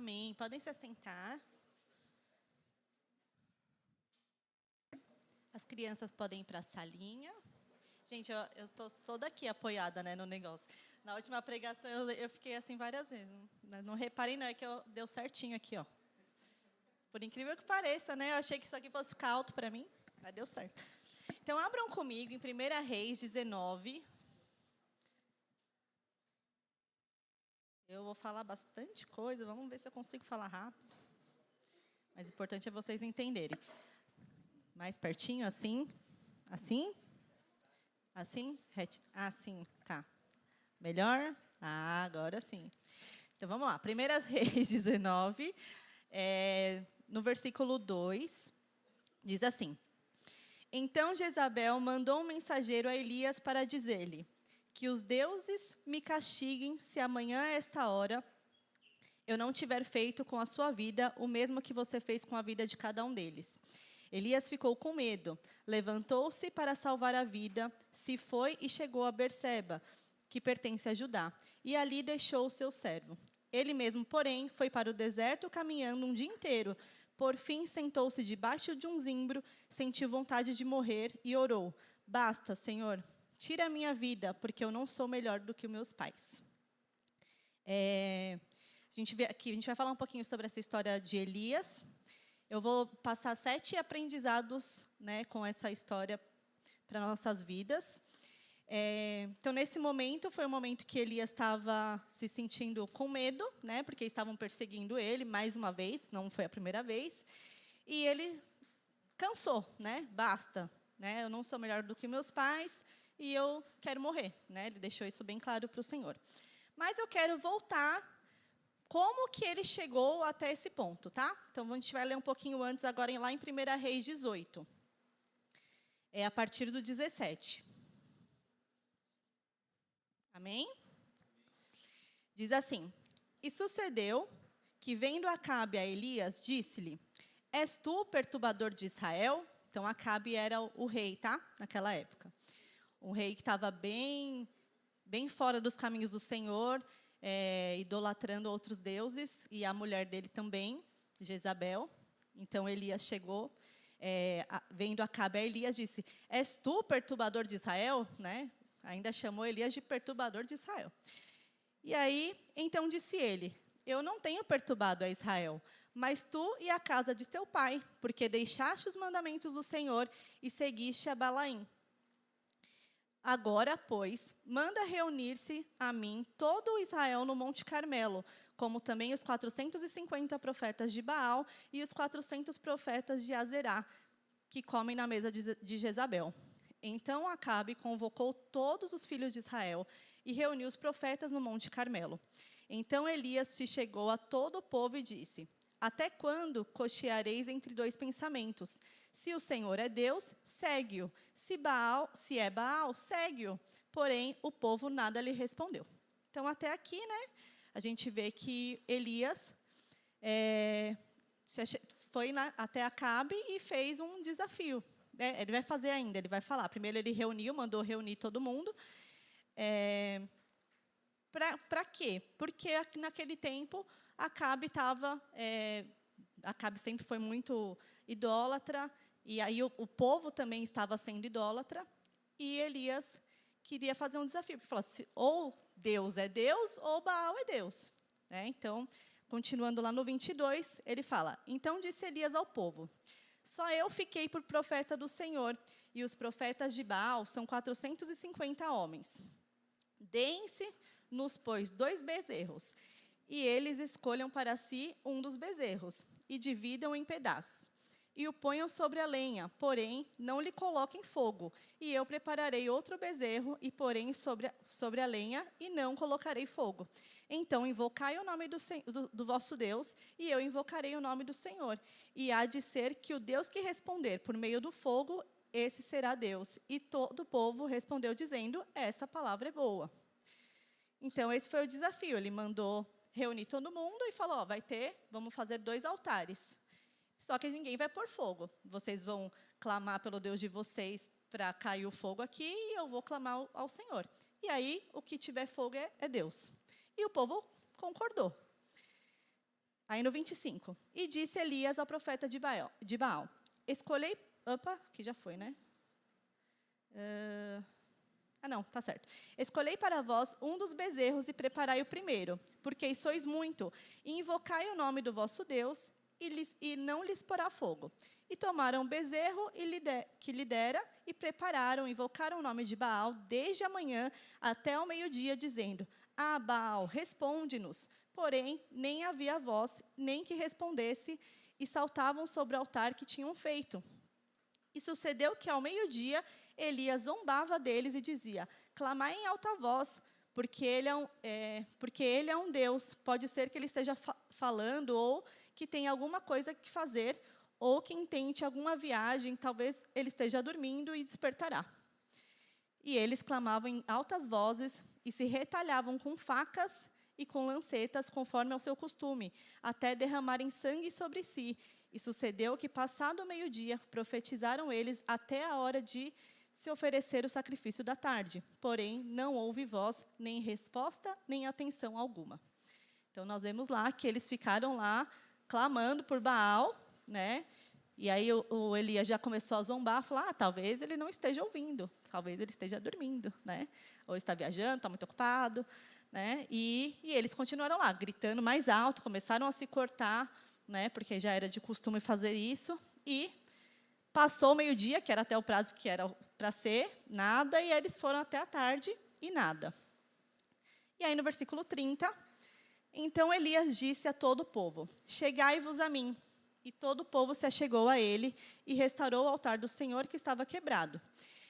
Amém. Podem se assentar. As crianças podem ir para a salinha. Gente, eu estou toda aqui apoiada, né, no negócio. Na última pregação, eu fiquei assim várias vezes. Não reparem, não, é que deu certinho aqui, ó. Por incrível que pareça, né? Eu achei que isso aqui fosse ficar alto para mim, mas deu certo. Então, abram comigo em 1 Reis 19. Eu vou falar bastante coisa, vamos ver se eu consigo falar rápido. Mas o importante é vocês entenderem. Mais pertinho, assim. Assim? Assim? Assim, tá. Melhor? Agora sim. Então, vamos lá. 1 Reis 19, no versículo 2, diz assim: Então Jezabel mandou um mensageiro a Elias para dizer-lhe: que os deuses me castiguem se amanhã, a esta hora, eu não tiver feito com a sua vida o mesmo que você fez com a vida de cada um deles. Elias ficou com medo, levantou-se para salvar a vida, se foi e chegou a Berseba, que pertence a Judá, e ali deixou o seu servo. Ele mesmo, porém, foi para o deserto caminhando um dia inteiro. Por fim, sentou-se debaixo de um zimbro, sentiu vontade de morrer e orou: Basta, Senhor, tira a minha vida, porque eu não sou melhor do que os meus pais. A gente vai falar um pouquinho sobre essa história de Elias. Eu vou passar 7 aprendizados, né, com essa história para nossas vidas. Então, nesse momento, foi um momento que Elias estava se sentindo com medo, né, porque estavam perseguindo ele, mais uma vez, não foi a primeira vez. E ele cansou, né, basta, né, eu não sou melhor do que meus pais e eu quero morrer. Né, ele deixou isso bem claro para o Senhor. Mas eu quero voltar como que ele chegou até esse ponto, tá? Então, a gente vai ler um pouquinho antes, agora lá em 1 Reis 18. A partir do 17. Amém? Diz assim: E sucedeu que, vendo Acabe a Elias, disse-lhe: És tu o perturbador de Israel? Então, Acabe era o rei, tá? Naquela época. Um rei que estava bem fora dos caminhos do Senhor, idolatrando outros deuses, e a mulher dele também, Jezabel. Então, Elias chegou, vendo Acabe a Elias, disse: És tu o perturbador de Israel? Né? Ainda chamou Elias de perturbador de Israel. E aí, então disse ele: Eu não tenho perturbado a Israel, mas tu e a casa de teu pai, porque deixaste os mandamentos do Senhor e seguiste a Balaim. Agora, pois, manda reunir-se a mim todo o Israel no Monte Carmelo, como também os 450 profetas de Baal e os 400 profetas de Azerá, que comem na mesa de Jezabel. Então Acabe convocou todos os filhos de Israel e reuniu os profetas no Monte Carmelo. Então Elias se chegou a todo o povo e disse: Até quando cocheareis entre dois pensamentos? Se o Senhor é Deus, segue-o. Se é Baal, segue-o. Porém, o povo nada lhe respondeu. Então, até aqui, né, a gente vê que Elias foi até Acabe e fez um desafio. Ele vai fazer ainda, ele vai falar. Primeiro ele mandou reunir todo mundo. Para quê? Porque naquele tempo Acabe sempre foi muito idólatra, e aí o povo também estava sendo idólatra, e Elias queria fazer um desafio, porque falou assim: ou Deus é Deus, ou Baal é Deus. Então, continuando lá no 22, ele fala: Então disse Elias ao povo: Só eu fiquei por profeta do Senhor, e os profetas de Baal são 450 homens. Deem-se-nos, pois, 2 bezerros, e eles escolham para si um dos bezerros, e dividam em pedaços. E o ponham sobre a lenha, porém, não lhe coloquem fogo. E eu prepararei outro bezerro, e porém sobre a lenha, e não colocarei fogo. Então, invocai o nome do vosso Deus, e eu invocarei o nome do Senhor. E há de ser que o Deus que responder por meio do fogo, esse será Deus. E todo o povo respondeu, dizendo: Essa palavra é boa. Então, esse foi o desafio. Ele mandou reunir todo mundo e falou: vamos fazer 2 altares. Só que ninguém vai pôr fogo. Vocês vão clamar pelo Deus de vocês para cair o fogo aqui, e eu vou clamar ao Senhor. E aí, o que tiver fogo é Deus. E o povo concordou. Aí no 25. E disse Elias ao profeta de Baal: escolhei... Opa, aqui já foi, né? Não, tá certo. Escolhei para vós um dos bezerros e preparai o primeiro, porque sois muito, e invocai o nome do vosso Deus, e não lhes porá fogo. E tomaram o bezerro que lhe dera, e prepararam, invocaram o nome de Baal, desde a manhã até ao meio-dia, dizendo: Ah, Baal, responde-nos. Porém, nem havia voz, nem que respondesse, e saltavam sobre o altar que tinham feito. E sucedeu que, ao meio-dia, Elias zombava deles e dizia: clamai em alta voz, porque ele é um Deus. Pode ser que ele esteja falando, ou que tenha alguma coisa que fazer, ou que intente alguma viagem, talvez ele esteja dormindo e despertará. E eles clamavam em altas vozes e se retalhavam com facas e com lancetas, conforme ao seu costume, até derramarem sangue sobre si. E sucedeu que, passado o meio-dia, profetizaram eles até a hora de se oferecer o sacrifício da tarde. Porém, não houve voz, nem resposta, nem atenção alguma. Então, nós vemos lá que eles ficaram lá clamando por Baal, né? E aí o Elias já começou a zombar, falar: talvez ele não esteja ouvindo, talvez ele esteja dormindo, né? Ou está viajando, está muito ocupado, né? E eles continuaram lá, gritando mais alto, começaram a se cortar, né? Porque já era de costume fazer isso. E passou o meio-dia, que era até o prazo que era para ser, nada, e eles foram até a tarde e nada. E aí no versículo 30, então Elias disse a todo o povo: chegai-vos a mim. E todo o povo se achegou a ele e restaurou o altar do Senhor que estava quebrado.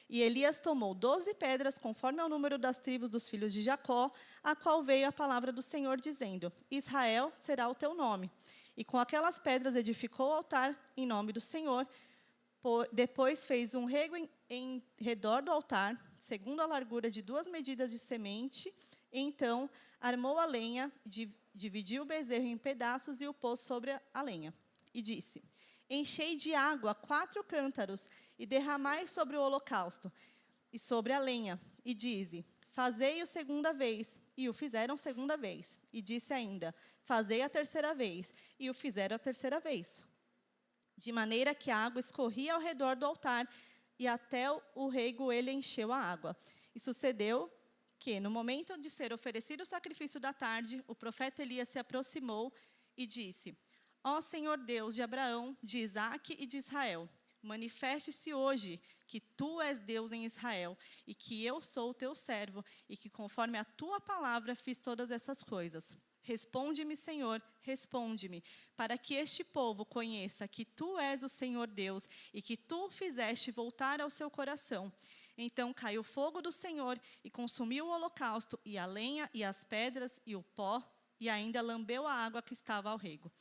E Elias tomou 12 pedras, conforme ao número das tribos dos filhos de Jacó, a qual veio a palavra do Senhor, dizendo: Israel será o teu nome. E com aquelas pedras edificou o altar em nome do Senhor. Depois fez um rego em redor do altar, segundo a largura de 2 medidas de semente. Então armou a lenha, dividiu o bezerro em pedaços e o pôs sobre a lenha. E disse: enchei de água 4 cântaros e derramai sobre o holocausto e sobre a lenha. E dize: fazei-o segunda vez. E o fizeram segunda vez. E disse ainda: fazei a terceira vez. E o fizeram a terceira vez. De maneira que a água escorria ao redor do altar, e até o rego ele encheu a água. E sucedeu que, no momento de ser oferecido o sacrifício da tarde, o profeta Elias se aproximou e disse: Ó Senhor Deus de Abraão, de Isaque e de Israel, manifeste-se hoje que tu és Deus em Israel, e que eu sou o teu servo, e que conforme a tua palavra fiz todas essas coisas. Responde-me, Senhor, responde-me, para que este povo conheça que tu és o Senhor Deus, e que tu o fizeste voltar ao seu coração. Então caiu o fogo do Senhor, e consumiu o holocausto, e a lenha, e as pedras, e o pó, e ainda lambeu a água que estava ao rego.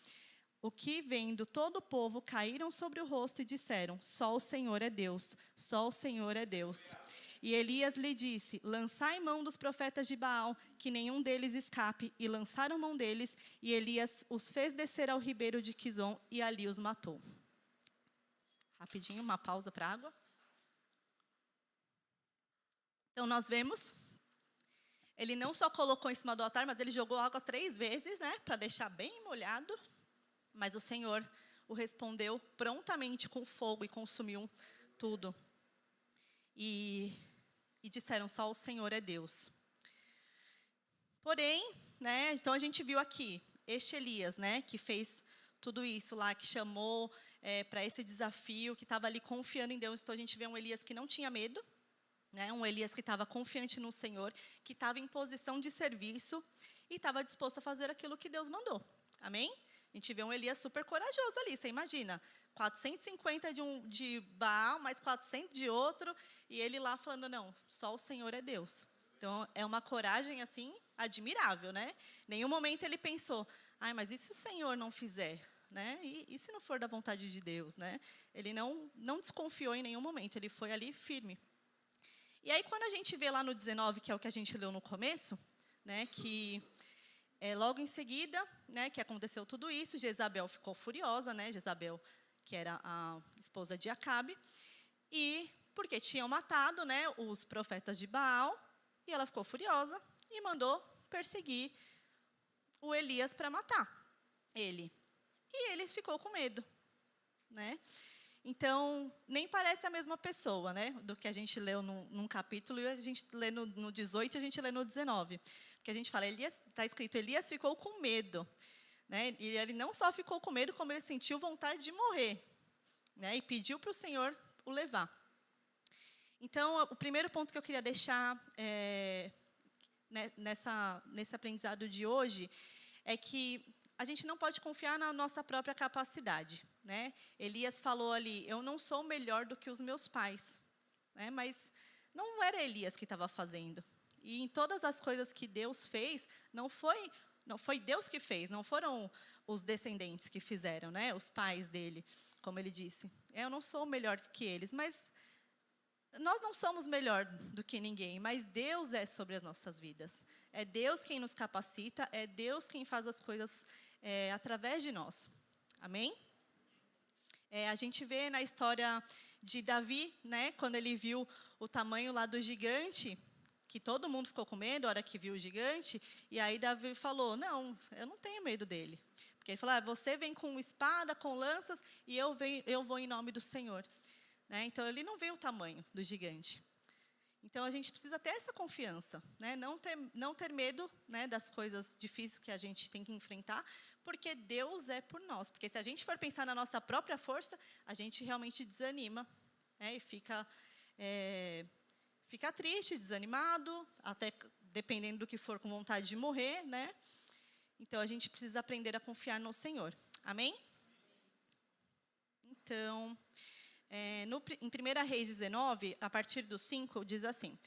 O que, vendo todo o povo, caíram sobre o rosto e disseram: só o Senhor é Deus, só o Senhor é Deus. E Elias lhe disse: lançai mão dos profetas de Baal, que nenhum deles escape. E lançaram mão deles, e Elias os fez descer ao ribeiro de Quizon, e ali os matou. Rapidinho, uma pausa para a água. Então, nós vemos, ele não só colocou em cima do altar, mas ele jogou água 3 vezes, né, para deixar bem molhado. Mas o Senhor o respondeu prontamente com fogo e consumiu tudo. E disseram: só o Senhor é Deus. Porém, né, então a gente viu aqui, este Elias, né, que fez tudo isso lá, que chamou para esse desafio, que estava ali confiando em Deus. Então a gente vê um Elias que não tinha medo, né, um Elias que estava confiante no Senhor, que estava em posição de serviço e estava disposto a fazer aquilo que Deus mandou. Amém? A gente vê um Elias super corajoso ali, você imagina, 450 de Baal, mais 400 de outro, e ele lá falando: não, só o Senhor é Deus. Então, é uma coragem, assim, admirável, né? Em nenhum momento ele pensou: ai, mas e se o Senhor não fizer? Né? E se não for da vontade de Deus? Né? Ele não desconfiou em nenhum momento, ele foi ali firme. E aí, quando a gente vê lá no 19, que é o que a gente leu no começo, né, que... logo em seguida, né, que aconteceu tudo isso, Jezabel ficou furiosa, né, Jezabel, que era a esposa de Acabe, e porque tinham matado, né, os profetas de Baal, e ela ficou furiosa e mandou perseguir o Elias para matar. ele. E ele ficou com medo, né? Então, nem parece a mesma pessoa, né? Do que a gente leu num capítulo e a gente lê no 18 e a gente lê no 19. Porque a gente fala, está escrito, Elias ficou com medo. Né? E ele não só ficou com medo, como ele sentiu vontade de morrer. Né? E pediu para o Senhor o levar. Então, o primeiro ponto que eu queria deixar nesse aprendizado de hoje é que a gente não pode confiar na nossa própria capacidade. Né? Elias falou ali, eu não sou melhor do que os meus pais. Né? Mas não era Elias que estava fazendo. E em todas as coisas que Deus fez, não foi Deus que fez, não foram os descendentes que fizeram, né? Os pais dele, como ele disse. Eu não sou melhor que eles, mas nós não somos melhor do que ninguém, mas Deus é sobre as nossas vidas. É Deus quem nos capacita, é Deus quem faz as coisas através de nós. Amém? A gente vê na história de Davi, né, quando ele viu o tamanho lá do gigante, que todo mundo ficou com medo na hora que viu o gigante, e aí Davi falou, não, eu não tenho medo dele. Porque ele falou, você vem com espada, com lanças, e eu vou em nome do Senhor. Né? Então, ele não vê o tamanho do gigante. Então, a gente precisa ter essa confiança, né? Não ter medo, né, das coisas difíceis que a gente tem que enfrentar, porque Deus é por nós. Porque se a gente for pensar na nossa própria força, a gente realmente desanima, né, e fica triste, desanimado, até dependendo do que for, com vontade de morrer. Né? Então, a gente precisa aprender a confiar no Senhor. Amém? Então... em 1 Reis 19, a partir do 5, diz assim,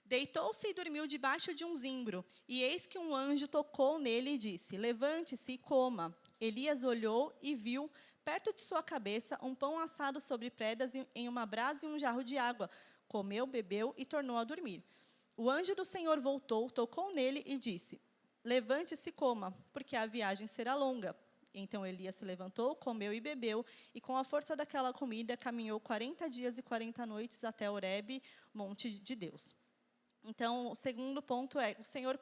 deitou-se e dormiu debaixo de um zimbro, e eis que um anjo tocou nele e disse, levante-se e coma. Elias olhou e viu, perto de sua cabeça, um pão assado sobre pedras em uma brasa e um jarro de água. Comeu, bebeu e tornou a dormir. O anjo do Senhor voltou, tocou nele e disse, levante-se e coma, porque a viagem será longa. Então, Elias se levantou, comeu e bebeu, e com a força daquela comida, caminhou 40 dias e 40 noites até Horebe, monte de Deus. Então, o segundo ponto é, o Senhor,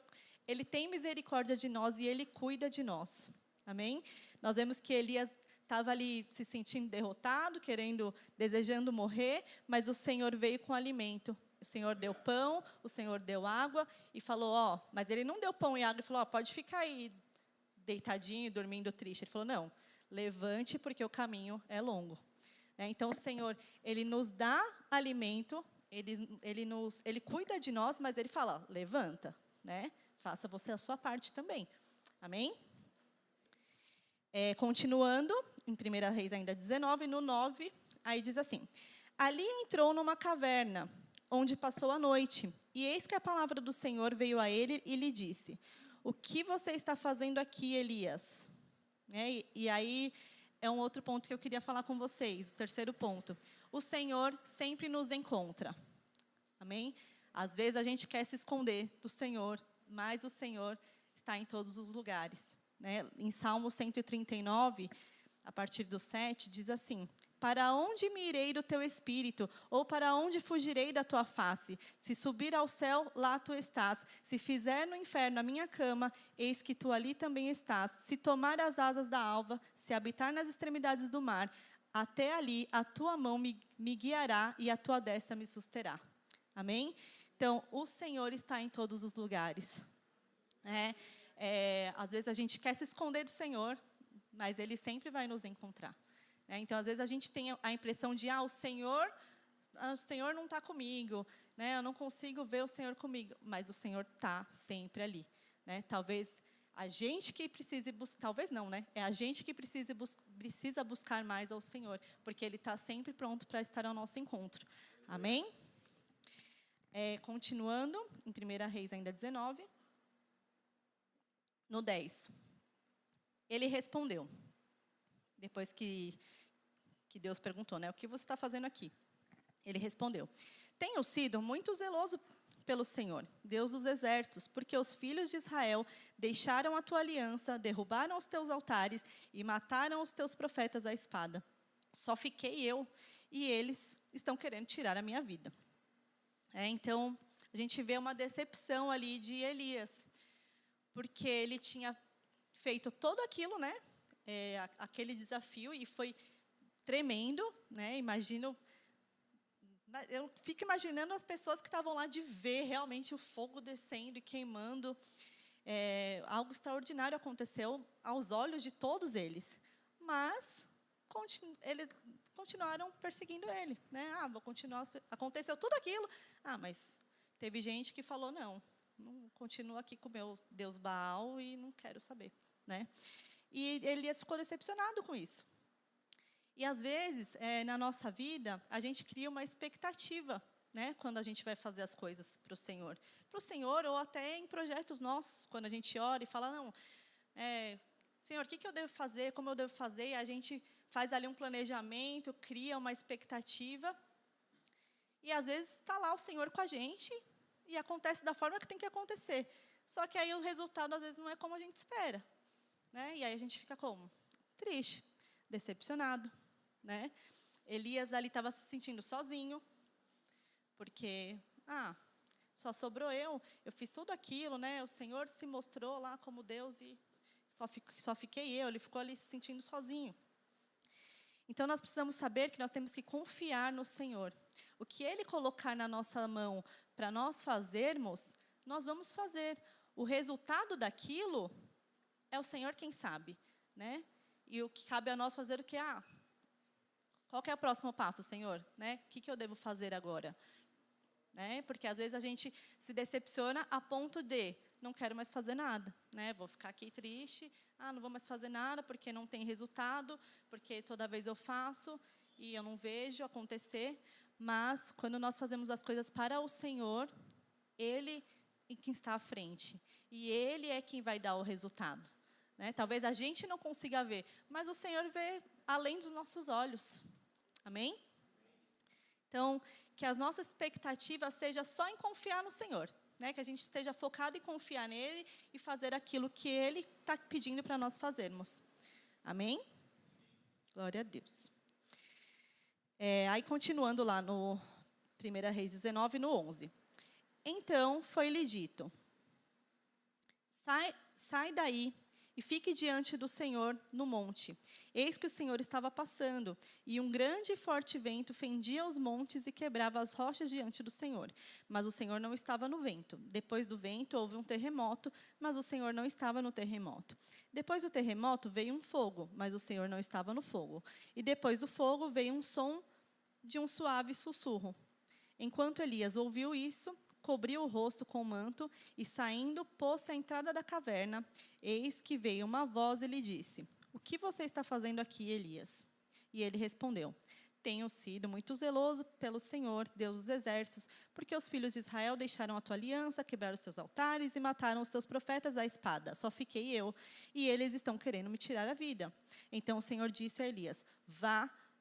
Ele tem misericórdia de nós e Ele cuida de nós. Amém? Nós vemos que Elias estava ali se sentindo derrotado, desejando morrer, mas o Senhor veio com alimento. O Senhor deu pão, o Senhor deu água, e falou, mas Ele não deu pão e água, e falou, pode ficar aí, deitadinho, dormindo triste. Ele falou, não, levante, porque o caminho é longo. Então, o Senhor, Ele nos dá alimento, Ele cuida de nós, mas Ele fala, levanta, né? Faça você a sua parte também. Amém? Continuando, em 1 Reis ainda 19, no 9, aí diz assim, ali entrou numa caverna, onde passou a noite, e eis que a palavra do Senhor veio a ele e lhe disse, o que você está fazendo aqui, Elias? E aí é um outro ponto que eu queria falar com vocês, o terceiro ponto. O Senhor sempre nos encontra. Amém? Às vezes a gente quer se esconder do Senhor, mas o Senhor está em todos os lugares. Né? Em Salmo 139, a partir do 7, diz assim, para onde me irei do teu espírito? Ou para onde fugirei da tua face? Se subir ao céu, lá tu estás. Se fizer no inferno a minha cama, eis que tu ali também estás. Se tomar as asas da alva, se habitar nas extremidades do mar, até ali a tua mão me guiará e a tua destra me susterá. Amém? Então, o Senhor está em todos os lugares. Às vezes a gente quer se esconder do Senhor, mas Ele sempre vai nos encontrar. Então, às vezes, a gente tem a impressão de, o Senhor não está comigo, né? Eu não consigo ver o Senhor comigo, mas o Senhor está sempre ali. Né? Talvez a gente que precise buscar, talvez não, né? É a gente que precisa buscar mais ao Senhor, porque Ele está sempre pronto para estar ao nosso encontro. Amém? Continuando, em 1 Reis ainda 19, no 10. Ele respondeu, depois que Deus perguntou, né, o que você está fazendo aqui? Ele respondeu, tenho sido muito zeloso pelo Senhor, Deus dos exércitos, porque os filhos de Israel deixaram a tua aliança, derrubaram os teus altares e mataram os teus profetas à espada. Só fiquei eu e eles estão querendo tirar a minha vida. Então, a gente vê uma decepção ali de Elias, porque ele tinha feito tudo aquilo, né? aquele desafio e foi tremendo, né? Eu fico imaginando as pessoas que estavam lá de ver realmente o fogo descendo e queimando. Algo extraordinário aconteceu aos olhos de todos eles, mas eles continuaram perseguindo ele, né? Vou continuar. Aconteceu tudo aquilo. Mas teve gente que falou não continuo aqui com o meu Deus Baal e não quero saber, né? E Elias ficou decepcionado com isso. E, às vezes, na nossa vida, a gente cria uma expectativa, né, quando a gente vai fazer as coisas para o Senhor. Para o Senhor, ou até em projetos nossos, quando a gente ora e fala, não, Senhor, o que eu devo fazer, como eu devo fazer? E a gente faz ali um planejamento, cria uma expectativa. E, às vezes, está lá o Senhor com a gente e acontece da forma que tem que acontecer. Só que aí o resultado, às vezes, não é como a gente espera, né? E aí a gente fica como? Triste, decepcionado, né? Elias ali estava se sentindo sozinho, porque, só sobrou eu fiz tudo aquilo, né? O Senhor se mostrou lá como Deus e só fiquei eu, ele ficou ali se sentindo sozinho. Então, nós precisamos saber que nós temos que confiar no Senhor. O que Ele colocar na nossa mão para nós fazermos, nós vamos fazer. O resultado daquilo é o Senhor quem sabe, né? E o que cabe a nós fazer o que? Qual que é o próximo passo, Senhor? Né? O que eu devo fazer agora? Né? Porque, às vezes, a gente se decepciona a ponto de não quero mais fazer nada, né? Vou ficar aqui triste, não vou mais fazer nada porque não tem resultado, porque toda vez eu faço e eu não vejo acontecer. Mas, quando nós fazemos as coisas para o Senhor, Ele é quem está à frente. E Ele é quem vai dar o resultado. Né? Talvez a gente não consiga ver, mas o Senhor vê além dos nossos olhos. Amém? Então, que as nossas expectativas sejam só em confiar no Senhor. Né? Que a gente esteja focado em confiar nele e fazer aquilo que Ele está pedindo para nós fazermos. Amém? Glória a Deus. Aí, continuando lá no 1 Reis 19, no 11. Então, foi-lhe dito, sai daí e fique diante do Senhor no monte. Eis que o Senhor estava passando, e um grande e forte vento fendia os montes e quebrava as rochas diante do Senhor. Mas o Senhor não estava no vento. Depois do vento houve um terremoto, mas o Senhor não estava no terremoto. Depois do terremoto veio um fogo, mas o Senhor não estava no fogo. E depois do fogo veio um som de um suave sussurro. Enquanto Elias ouviu isso, cobriu o rosto com o manto e, saindo, pôs-se à entrada da caverna. Eis que veio uma voz e lhe disse, o que você está fazendo aqui, Elias? E ele respondeu, tenho sido muito zeloso pelo Senhor, Deus dos exércitos, porque os filhos de Israel deixaram a tua aliança, quebraram os teus altares e mataram os teus profetas à espada. Só fiquei eu, e eles estão querendo me tirar a vida. Então o Senhor disse a Elias,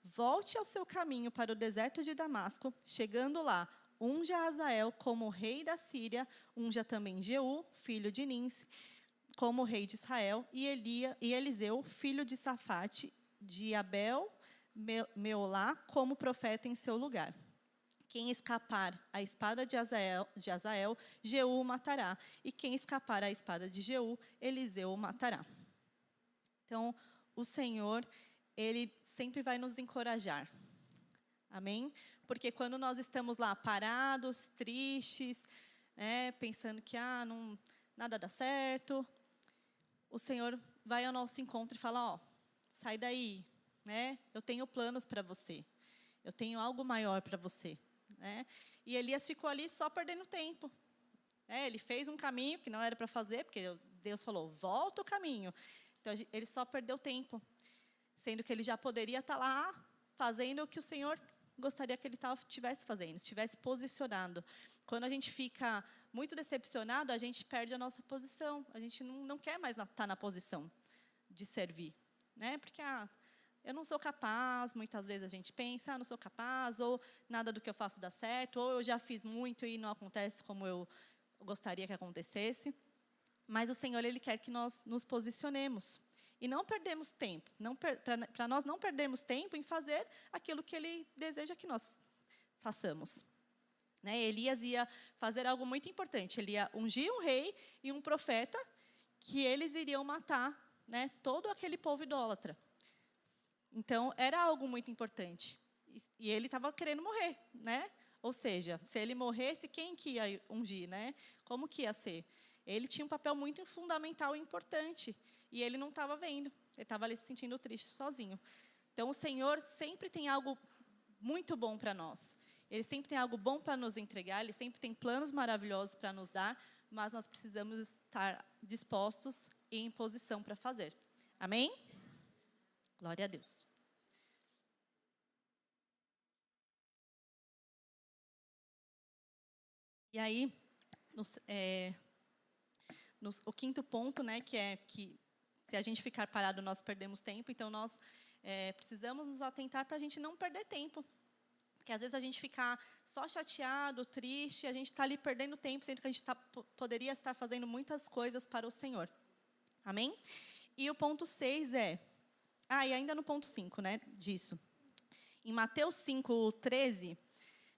volte ao seu caminho para o deserto de Damasco, chegando lá, unja Hazael como rei da Síria, unja também Jeú, filho de Ninsi, como rei de Israel, e Eliseu, filho de Safate, de Abel, Meolá, como profeta em seu lugar. Quem escapar à espada de Hazael, Jeú o matará, e quem escapar à espada de Jeú, Eliseu o matará. Então, o Senhor, Ele sempre vai nos encorajar. Amém? Porque quando nós estamos lá parados, tristes, pensando que nada dá certo, o Senhor vai ao nosso encontro e fala, sai daí, né? Eu tenho planos para você. Eu tenho algo maior para você. Né? E Elias ficou ali só perdendo tempo. Ele fez um caminho que não era para fazer, porque Deus falou, volta o caminho. Então, ele só perdeu tempo, sendo que ele já poderia estar lá fazendo o que o Senhor gostaria que ele estivesse fazendo, estivesse posicionado. Quando a gente fica muito decepcionado, a gente perde a nossa posição. A gente não quer mais estar na posição de servir. Né? Porque, eu não sou capaz, muitas vezes a gente pensa, não sou capaz, ou nada do que eu faço dá certo, ou eu já fiz muito e não acontece como eu gostaria que acontecesse. Mas o Senhor, Ele quer que nós nos posicionemos. E não perdemos tempo, para nós não perdermos tempo em fazer aquilo que Ele deseja que nós façamos. Né? Elias ia fazer algo muito importante, ele ia ungir um rei e um profeta que eles iriam matar né, todo aquele povo idólatra. Então, era algo muito importante. E ele estava querendo morrer, né? Ou seja, se ele morresse, quem que ia ungir, né? Como que ia ser? Ele tinha um papel muito fundamental e importante. E ele não estava vendo. Ele estava ali se sentindo triste, sozinho. Então, o Senhor sempre tem algo muito bom para nós. Ele sempre tem algo bom para nos entregar. Ele sempre tem planos maravilhosos para nos dar. Mas nós precisamos estar dispostos e em posição para fazer. Amém? Glória a Deus. E aí, o quinto ponto, né, que é que se a gente ficar parado, nós perdemos tempo. Então, nós precisamos nos atentar para a gente não perder tempo. Porque, às vezes, a gente fica só chateado, triste, a gente está ali perdendo tempo, sendo que a gente poderia estar fazendo muitas coisas para o Senhor. Amém? E o ponto 6 é... e ainda no ponto 5, né, disso. Em Mateus 5:13,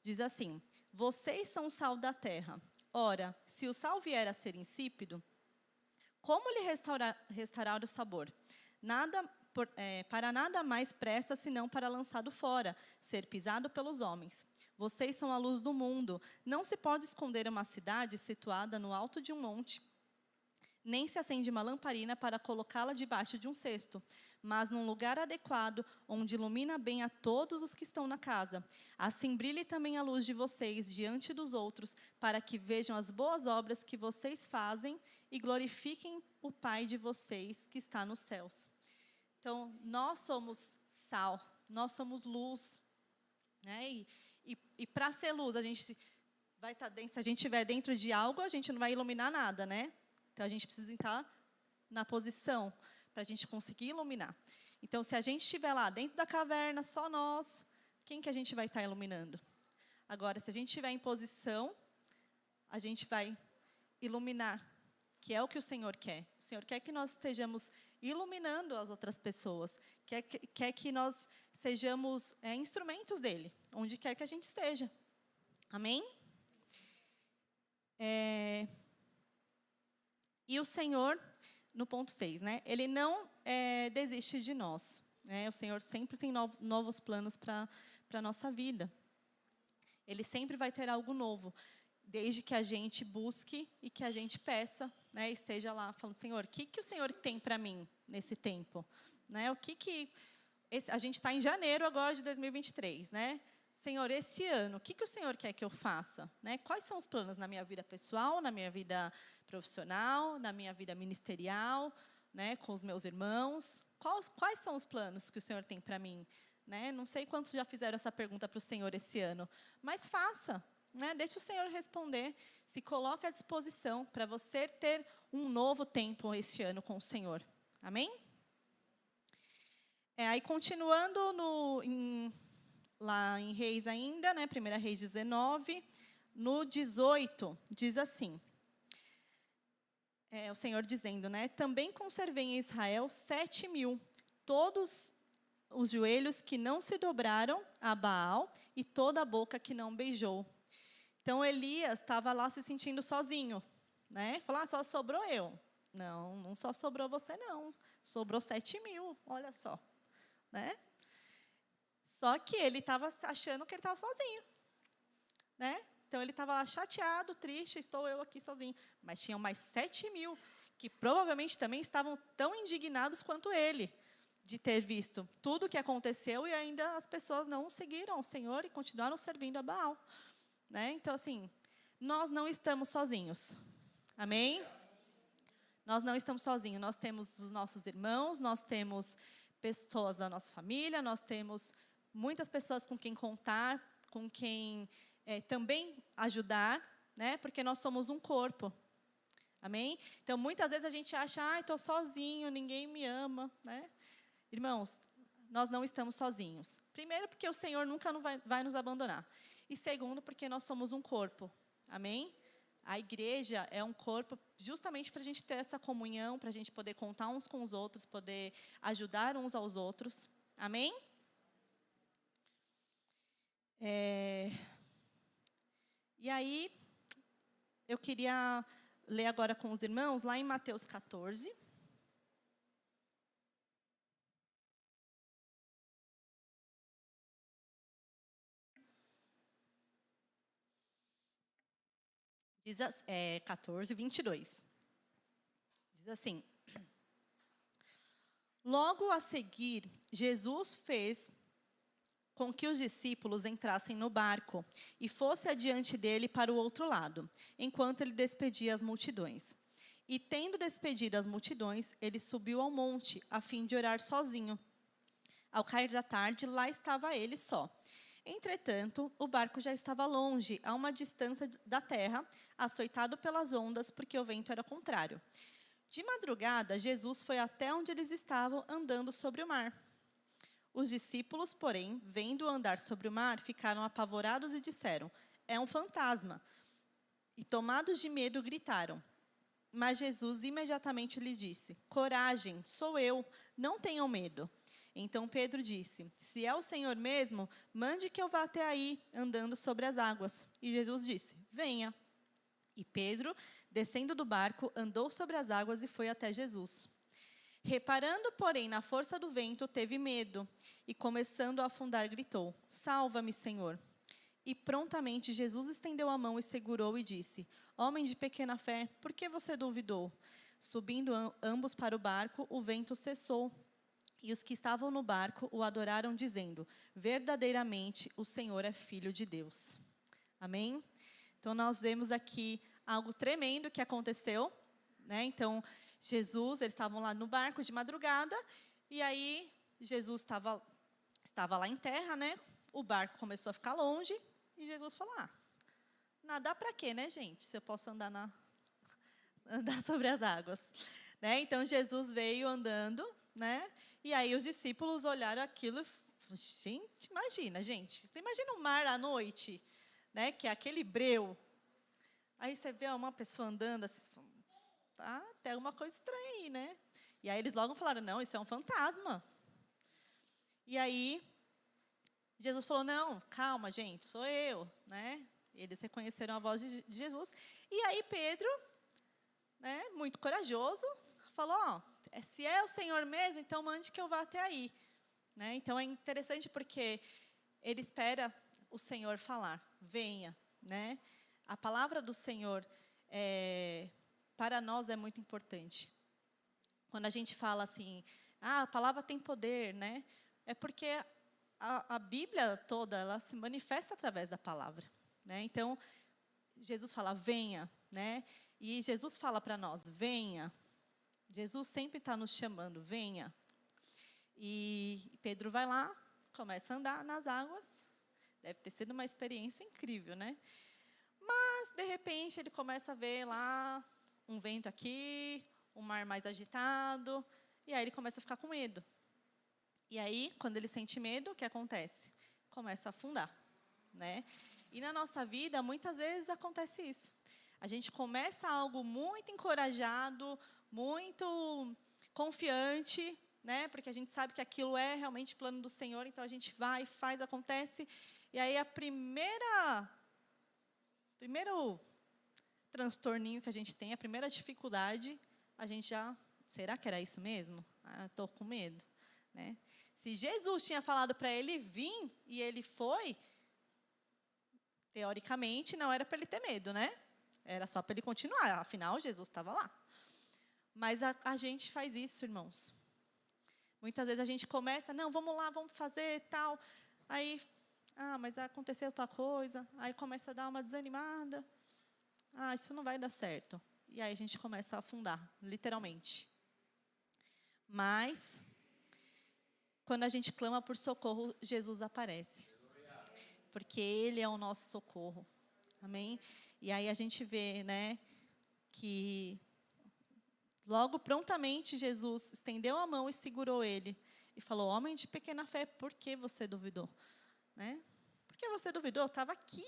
diz assim: vocês são o sal da terra. Ora, se o sal vier a ser insípido, como lhe restaurar o sabor? Para nada mais presta, senão para lançado fora, ser pisado pelos homens. Vocês são a luz do mundo. Não se pode esconder uma cidade situada no alto de um monte, nem se acende uma lamparina para colocá-la debaixo de um cesto, mas num lugar adequado, onde ilumina bem a todos os que estão na casa. Assim brilhe também a luz de vocês diante dos outros, para que vejam as boas obras que vocês fazem e glorifiquem o Pai de vocês que está nos céus. Então, nós somos sal, nós somos luz, né? E para ser luz, a gente vai estar dentro, se a gente estiver dentro de algo, a gente não vai iluminar nada, né? Então, a gente precisa estar na posição para a gente conseguir iluminar. Então, se a gente estiver lá dentro da caverna, só nós, quem que a gente vai estar iluminando? Agora, se a gente estiver em posição, a gente vai iluminar, que é o que o Senhor quer. O Senhor quer que nós estejamos iluminando as outras pessoas, quer que nós sejamos instrumentos dEle, onde quer que a gente esteja. Amém? E o Senhor, no ponto 6, né, Ele não desiste de nós. Né? O Senhor sempre tem novos planos para a nossa vida. Ele sempre vai ter algo novo, desde que a gente busque e que a gente peça, né, esteja lá falando: Senhor, o que o Senhor tem para mim nesse tempo? Né? A gente está em janeiro agora de 2023, né? Senhor, esse ano, o que o Senhor quer que eu faça? Né? Quais são os planos na minha vida pessoal, na minha vida profissional, na minha vida ministerial, né, com os meus irmãos? Quais são os planos que o Senhor tem para mim? Né? Não sei quantos já fizeram essa pergunta para o Senhor esse ano, mas faça. Né? Deixe o Senhor responder. Se coloque à disposição para você ter um novo tempo este ano com o Senhor. Amém? Aí, continuando lá em Reis ainda, né, 1 Reis 19, no 18, diz assim, o Senhor dizendo, né, também conservei em Israel 7.000, todos os joelhos que não se dobraram a Baal e toda a boca que não beijou. Então, Elias estava lá se sentindo sozinho, né, falou: só sobrou eu. Não, não só sobrou você, não, sobrou 7.000, olha só, né? Só que ele estava achando que ele estava sozinho, né? Então, ele estava lá chateado, triste, estou eu aqui sozinho. Mas tinham mais 7.000, que provavelmente também estavam tão indignados quanto ele, de ter visto tudo o que aconteceu e ainda as pessoas não seguiram o Senhor e continuaram servindo a Baal. Né? Então, assim, nós não estamos sozinhos. Amém? Nós não estamos sozinhos. Nós temos os nossos irmãos, nós temos pessoas da nossa família, nós temos muitas pessoas com quem contar, com quem também ajudar, né? Porque nós somos um corpo. Amém? Então, muitas vezes a gente acha: estou sozinho, ninguém me ama. Né? Irmãos, nós não estamos sozinhos. Primeiro, porque o Senhor nunca vai nos abandonar. E segundo, porque nós somos um corpo. Amém? A igreja é um corpo justamente para a gente ter essa comunhão, para a gente poder contar uns com os outros, poder ajudar uns aos outros. Amém? E aí, eu queria ler agora com os irmãos, lá em Mateus 14. Diz 14, 22. Diz assim: logo a seguir, Jesus fez com que os discípulos entrassem no barco e fosse adiante dele para o outro lado, enquanto ele despedia as multidões. E, tendo despedido as multidões, ele subiu ao monte, a fim de orar sozinho. Ao cair da tarde, lá estava ele só. Entretanto, o barco já estava longe, a uma distância da terra, açoitado pelas ondas, porque o vento era contrário. De madrugada, Jesus foi até onde eles estavam, andando sobre o mar. Os discípulos, porém, vendo-o andar sobre o mar, ficaram apavorados e disseram: é um fantasma. E, tomados de medo, gritaram. Mas Jesus imediatamente lhe disse: coragem, sou eu, não tenham medo. Então Pedro disse: se é o Senhor mesmo, mande que eu vá até aí, andando sobre as águas. E Jesus disse: venha. E Pedro, descendo do barco, andou sobre as águas e foi até Jesus. Reparando, porém, na força do vento, teve medo, e começando a afundar, gritou: salva-me, Senhor. E prontamente Jesus estendeu a mão e segurou e disse: homem de pequena fé, por que você duvidou? Subindo ambos para o barco, o vento cessou, e os que estavam no barco o adoraram, dizendo: verdadeiramente o Senhor é Filho de Deus. Amém? Então, nós vemos aqui algo tremendo que aconteceu, né? Então, Jesus, eles estavam lá no barco de madrugada, e aí Jesus estava lá em terra, né? O barco começou a ficar longe, e Jesus falou: nadar para quê, né, gente? Se eu posso andar sobre as águas. Né? Então, Jesus veio andando, né? E aí os discípulos olharam aquilo e falaram: gente, imagina, gente. Você imagina o mar à noite, né? Que é aquele breu. Aí você vê uma pessoa andando assim, tá, tem alguma coisa estranha aí, né? E aí eles logo falaram: não, isso é um fantasma. E aí Jesus falou: não, calma, gente, sou eu, né? Eles reconheceram a voz de Jesus. E aí Pedro, né, muito corajoso, falou: se é o Senhor mesmo, então mande que eu vá até aí. Né? Então é interessante porque ele espera o Senhor falar: venha. Né? A palavra do Senhor para nós é muito importante. Quando a gente fala assim: a palavra tem poder, né? É porque a Bíblia toda, ela se manifesta através da palavra. Né? Então, Jesus fala: venha. Né? E Jesus fala para nós: venha. Jesus sempre está nos chamando: venha. E Pedro vai lá, começa a andar nas águas. Deve ter sido uma experiência incrível, né? Mas, de repente, ele começa a ver lá um vento aqui, um mar mais agitado, e aí ele começa a ficar com medo. E aí, quando ele sente medo, o que acontece? Começa a afundar, né? E na nossa vida, muitas vezes acontece isso. A gente começa algo muito encorajado, muito confiante, né? Porque a gente sabe que aquilo é realmente plano do Senhor, então a gente vai, faz, acontece. E aí primeiro transtorninho que a gente tem, a primeira dificuldade, a gente já: será que era isso mesmo? Estou com medo. Né? Se Jesus tinha falado para ele vir e ele foi, teoricamente não era para ele ter medo, né? Era só para ele continuar, afinal Jesus estava lá. Mas a gente faz isso, irmãos. Muitas vezes a gente começa: não, vamos lá, vamos fazer tal. Aí, mas aconteceu outra coisa. Aí começa a dar uma desanimada. Isso não vai dar certo. E aí a gente começa a afundar, literalmente. Mas, quando a gente clama por socorro, Jesus aparece. Porque Ele é o nosso socorro. Amém? E aí a gente vê, né, que logo, prontamente, Jesus estendeu a mão e segurou ele. E falou: homem de pequena fé, por que você duvidou? Né? Por que você duvidou? Eu estava aqui.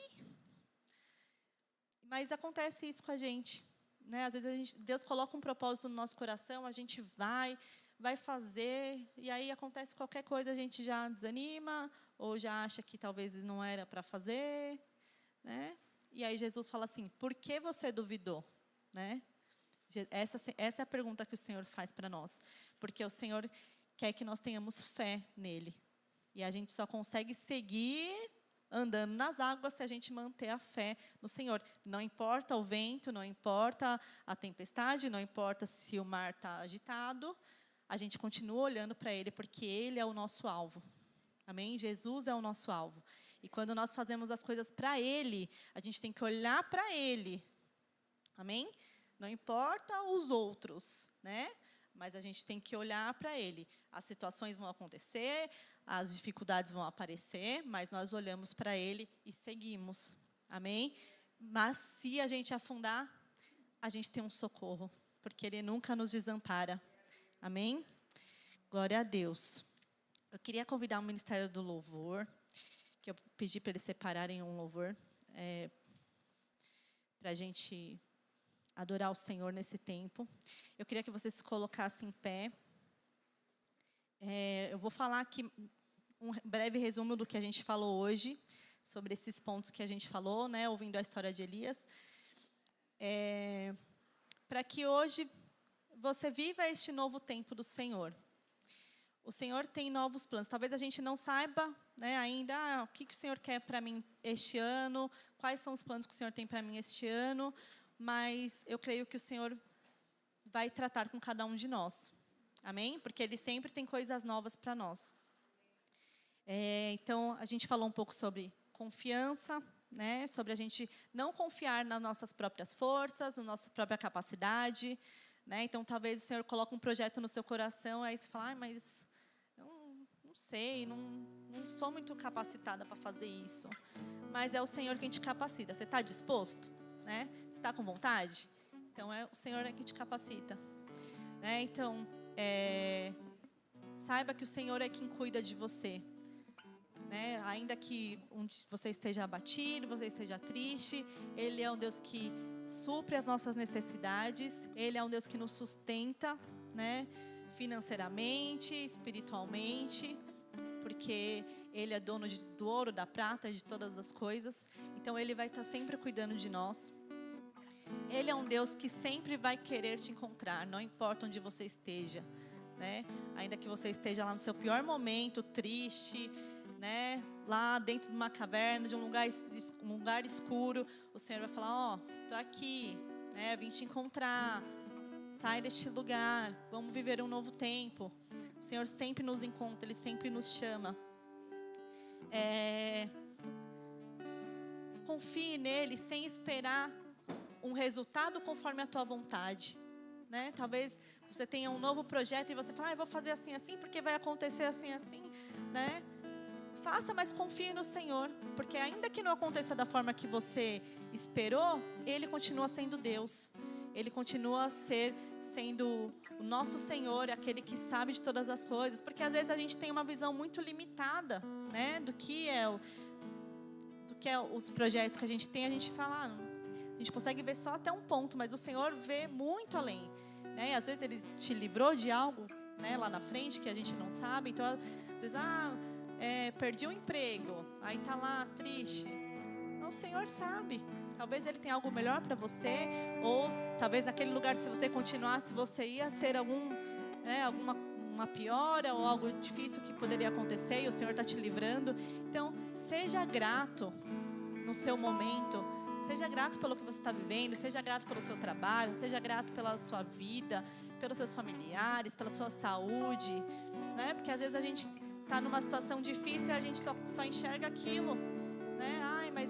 Mas acontece isso com a gente. Né? Às vezes Deus coloca um propósito no nosso coração, a gente vai fazer, e aí acontece qualquer coisa, a gente já desanima, ou já acha que talvez não era para fazer. Né? E aí Jesus fala assim: por que você duvidou? Né? Essa é a pergunta que o Senhor faz para nós. Porque o Senhor quer que nós tenhamos fé nele. E a gente só consegue seguir andando nas águas se a gente manter a fé no Senhor. Não importa o vento, não importa a tempestade, não importa se o mar está agitado, a gente continua olhando para Ele, porque Ele é o nosso alvo. Amém? Jesus é o nosso alvo. E quando nós fazemos as coisas para Ele, a gente tem que olhar para Ele. Amém? Não importa os outros, né? Mas a gente tem que olhar para Ele. As situações vão acontecer, as dificuldades vão aparecer, mas nós olhamos para Ele e seguimos. Amém? Mas se a gente afundar, a gente tem um socorro, porque Ele nunca nos desampara. Amém? Glória a Deus. Eu queria convidar o Ministério do Louvor, que eu pedi para eles separarem um louvor, para a gente adorar o Senhor nesse tempo. Eu queria que vocês se colocassem em pé. Eu vou falar aqui um breve resumo do que a gente falou hoje, sobre esses pontos que a gente falou, né, ouvindo a história de Elias. Para que hoje você viva este novo tempo do Senhor. O Senhor tem novos planos. Talvez a gente não saiba, né, ainda o que o Senhor quer para mim este ano, quais são os planos que o Senhor tem para mim este ano, mas eu creio que o Senhor vai tratar com cada um de nós. Amém? Porque Ele sempre tem coisas novas para nós. Então, a gente falou um pouco sobre confiança, né, sobre a gente não confiar nas nossas próprias forças, na nossa própria capacidade. Né? Então, talvez o Senhor coloque um projeto no seu coração, aí você fala, mas eu não sei, não sou muito capacitada para fazer isso. Mas é o Senhor quem te capacita. Você está disposto? Né? Você está com vontade? Então, é o Senhor quem te capacita. Né? Então, saiba que o Senhor é quem cuida de você. Né? Ainda que você esteja abatido, você esteja triste, Ele é um Deus que supre as nossas necessidades. Ele é um Deus que nos sustenta, né? Financeiramente, espiritualmente, porque Ele é dono do ouro, da prata, de todas as coisas. Então, Ele vai estar sempre cuidando de nós. Ele é um Deus que sempre vai querer te encontrar, não importa onde você esteja, né? Ainda que você esteja lá no seu pior momento, triste, né? Lá dentro de uma caverna, de um lugar escuro, o Senhor vai falar, estou aqui, né? Vim te encontrar, sai deste lugar, vamos viver um novo tempo. O Senhor sempre nos encontra, Ele sempre nos chama. Confie nele sem esperar um resultado conforme a tua vontade, né? Talvez você tenha um novo projeto e você fala, eu vou fazer assim, assim, porque vai acontecer assim, assim, né? Faça, mas confie no Senhor, porque ainda que não aconteça da forma que você esperou, Ele continua sendo Deus. Ele continua sendo o nosso Senhor, aquele que sabe de todas as coisas, porque às vezes a gente tem uma visão muito limitada, né, do que é os projetos que a gente tem. A gente fala, a gente consegue ver só até um ponto, mas o Senhor vê muito além, né? E às vezes Ele te livrou de algo, né, lá na frente que a gente não sabe. Então, às vezes, perdi o emprego, aí está lá triste. O Senhor sabe. Talvez Ele tenha algo melhor para você, ou talvez naquele lugar, se você continuasse, você ia ter uma piora ou algo difícil que poderia acontecer, e o Senhor está te livrando. Então, seja grato no seu momento, seja grato pelo que você está vivendo, seja grato pelo seu trabalho, seja grato pela sua vida, pelos seus familiares, pela sua saúde, né? Porque às vezes a gente está numa situação difícil e a gente só enxerga aquilo, né? Mas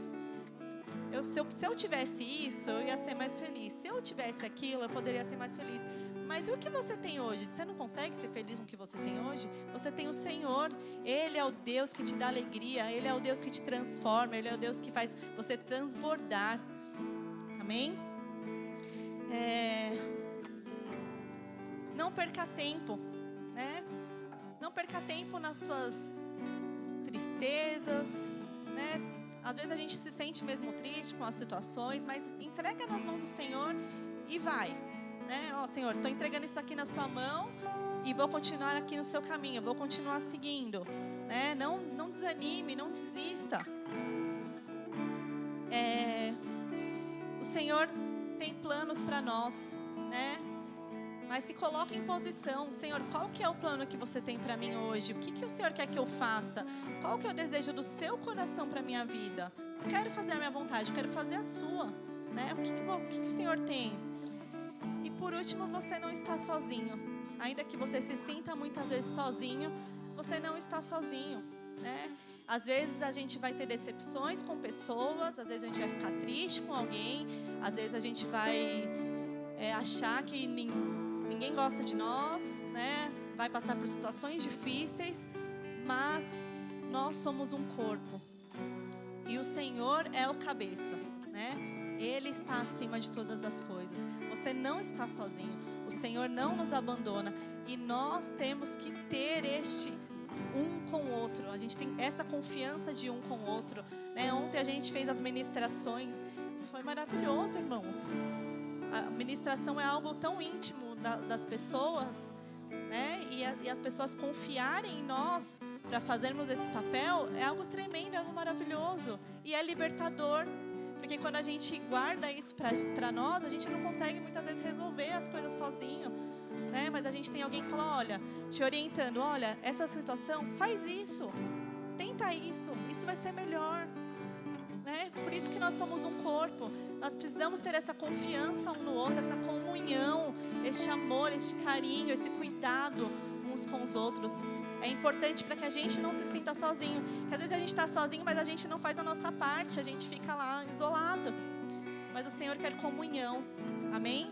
se eu tivesse isso, eu ia ser mais feliz. Se eu tivesse aquilo, eu poderia ser mais feliz. Mas e o que você tem hoje? Você não consegue ser feliz com o que você tem hoje? Você tem o Senhor. Ele é o Deus que te dá alegria. Ele é o Deus que te transforma. Ele é o Deus que faz você transbordar. Amém? Não perca tempo, né? Não perca tempo nas suas tristezas, né? Às vezes a gente se sente mesmo triste com as situações, mas entrega nas mãos do Senhor e vai, né? Senhor, estou entregando isso aqui na sua mão e vou continuar aqui no seu caminho, vou continuar seguindo, né? Não desanime, não desista. O Senhor tem planos para nós, né? Mas se coloque em posição. Senhor, qual que é o plano que você tem para mim hoje? O que o Senhor quer que eu faça? Qual que é o desejo do seu coração para a minha vida? Eu quero fazer a minha vontade, eu quero fazer a sua, né? O que o Senhor tem? E por último, você não está sozinho. Ainda que você se sinta muitas vezes sozinho, você não está sozinho, né? Às vezes a gente vai ter decepções com pessoas, às vezes a gente vai ficar triste com alguém, às vezes a gente vai achar que ninguém gosta de nós, né? Vai passar por situações difíceis, mas nós somos um corpo. E o Senhor é o cabeça, né? Ele está acima de todas as coisas. Você não está sozinho. O Senhor não nos abandona. E nós temos que ter este um com o outro. A gente tem essa confiança de um com o outro, né? Ontem a gente fez as ministrações. Foi maravilhoso, irmãos. A ministração é algo tão íntimo das pessoas, né? E as pessoas confiarem em nós para fazermos esse papel é algo tremendo, é algo maravilhoso. E é libertador. Porque quando a gente guarda isso para nós, a gente não consegue muitas vezes resolver as coisas sozinho, né? Mas a gente tem alguém que fala, olha, te orientando, olha, essa situação, faz isso, tenta isso vai ser melhor, né? Por isso que nós somos um corpo. Nós precisamos ter essa confiança um no outro, essa comunhão, este amor, este carinho, esse cuidado uns com os outros. É importante para que a gente não se sinta sozinho. Porque às vezes a gente está sozinho, mas a gente não faz a nossa parte. A gente fica lá isolado. Mas o Senhor quer comunhão. Amém?